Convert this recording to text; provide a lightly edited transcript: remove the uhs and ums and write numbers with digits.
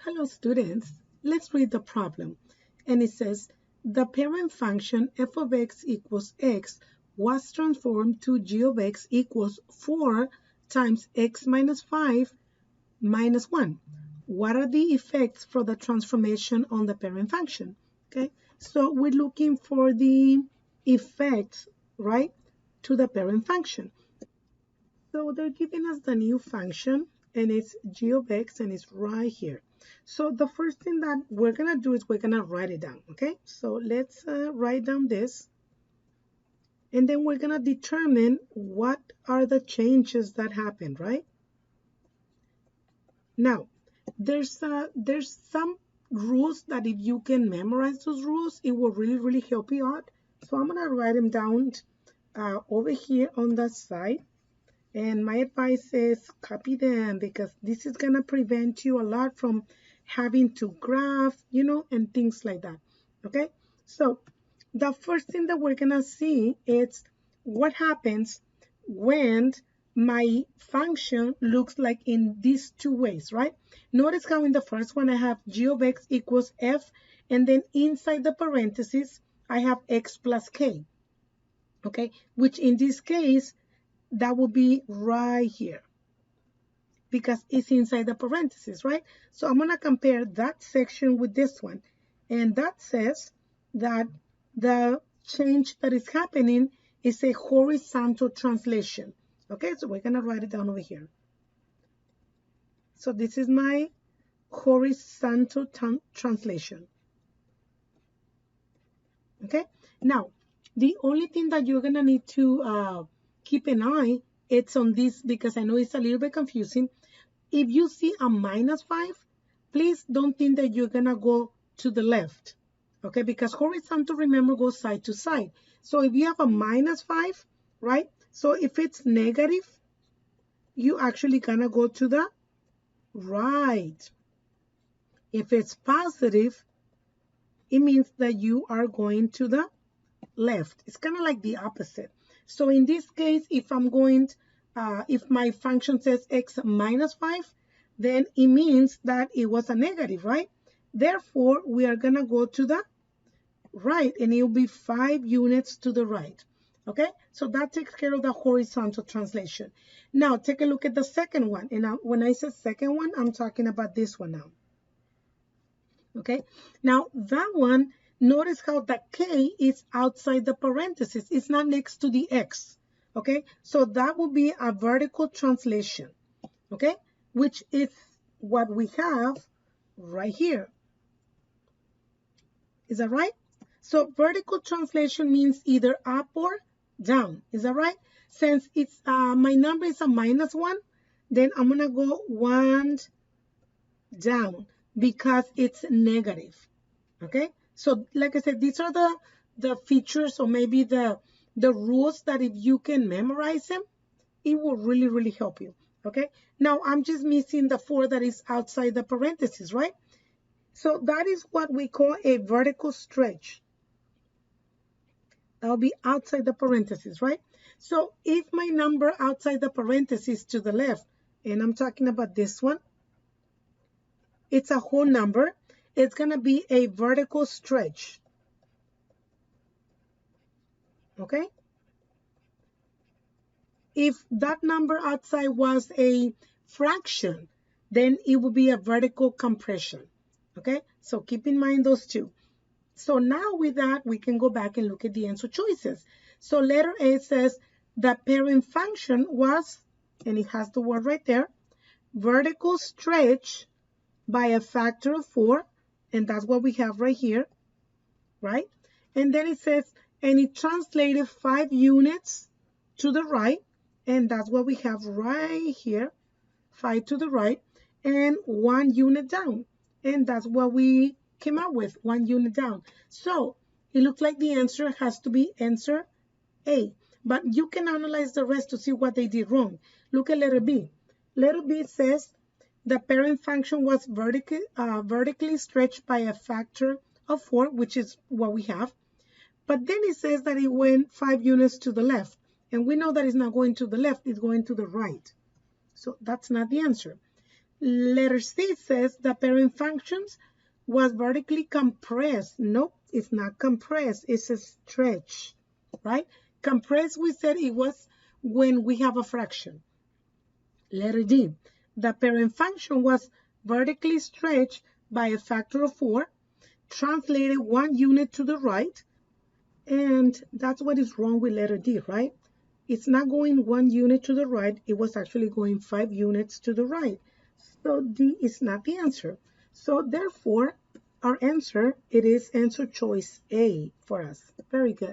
Hello students, let's read the problem. And it says, the parent function f of x equals x was transformed to g of x equals 4 times x minus 5 minus 1. What are the effects for the transformation on the parent function? Okay, so we're looking for the effects, right, to the parent function. So they're giving us the new function, and it's g of x, and it's right here. So the first thing that we're going to do is we're going to write it down, okay? So let's write down this, and then we're going to determine what are the changes that happened, right? Now, there's some rules that if you can memorize those rules, it will really help you out. So I'm going to write them down over here on the side. And my advice is copy them because this is going to prevent you a lot from having to graph, and things like that. Okay, so the first thing that we're going to see is what happens when my function looks like in these two ways, right? Notice how in the first one I have g of x equals f, and then inside the parentheses I have x plus k, okay, which in this case that would be right here because it's inside the parentheses, right? So I'm going to compare that section with this one. And that says that the change that is happening is a horizontal translation. Okay, so we're going to write it down over here. So this is my horizontal translation. Okay, now the only thing that you're going to need to keep an eye, it's on this because I know it's a little bit confusing. If you see a minus 5, please don't think that you're going to go to the left, okay? Because horizontal, remember, goes side to side. So if you have a minus 5, right? So if it's negative, you actually going to go to the right. If it's positive, it means that you are going to the left. It's kind of like the opposite. So in this case, if I'm going, if my function says x minus 5, then it means that it was a negative, right? Therefore, we are going to go to the right, and it will be 5 units to the right. Okay, so that takes care of the horizontal translation. Now, take a look at the second one. And when I say second one, I'm talking about this one now. Okay, now that one, notice how the k is outside the parentheses. It's not next to the x. Okay, so that will be a vertical translation. Okay, which is what we have right here. Is that right? So vertical translation means either up or down. Is that right? Since it's my number is a minus 1, then I'm gonna go 1 down because it's negative. Okay, so like I said, these are the features, or maybe the rules that if you can memorize them, it will really help you. Okay, now I'm just missing the 4 that is outside the parentheses, right? So that is what we call a vertical stretch. That'll be outside the parentheses, right? So if my number outside the parentheses to the left, and I'm talking about this one, it's a whole number, it's going to be a vertical stretch. Okay? If that number outside was a fraction, then it would be a vertical compression. Okay? So keep in mind those two. So now with that, we can go back and look at the answer choices. So letter A says the parent function was, and it has the word right there, vertical stretch by a factor of 4, and that's what we have right here, right? And then it says, and it translated 5 units to the right, and that's what we have right here, 5 to the right, and 1 unit down. And that's what we came up with, 1 unit down. So it looks like the answer has to be answer A. But you can analyze the rest to see what they did wrong. Look at letter B. Letter B says the parent function was vertically stretched by a factor of 4, which is what we have. But then it says that it went 5 units to the left. And we know that it's not going to the left, it's going to the right. So that's not the answer. Letter C says the parent functions was vertically compressed. Nope, it's not compressed, it's a stretch, right? Compressed, we said it was when we have a fraction. Letter D, the parent function was vertically stretched by a factor of 4, translated 1 unit to the right, and that's what is wrong with letter D, right? It's not going 1 unit to the right, it was actually going 5 units to the right. So D is not the answer. So therefore, our answer, it is answer choice A for us. Very good.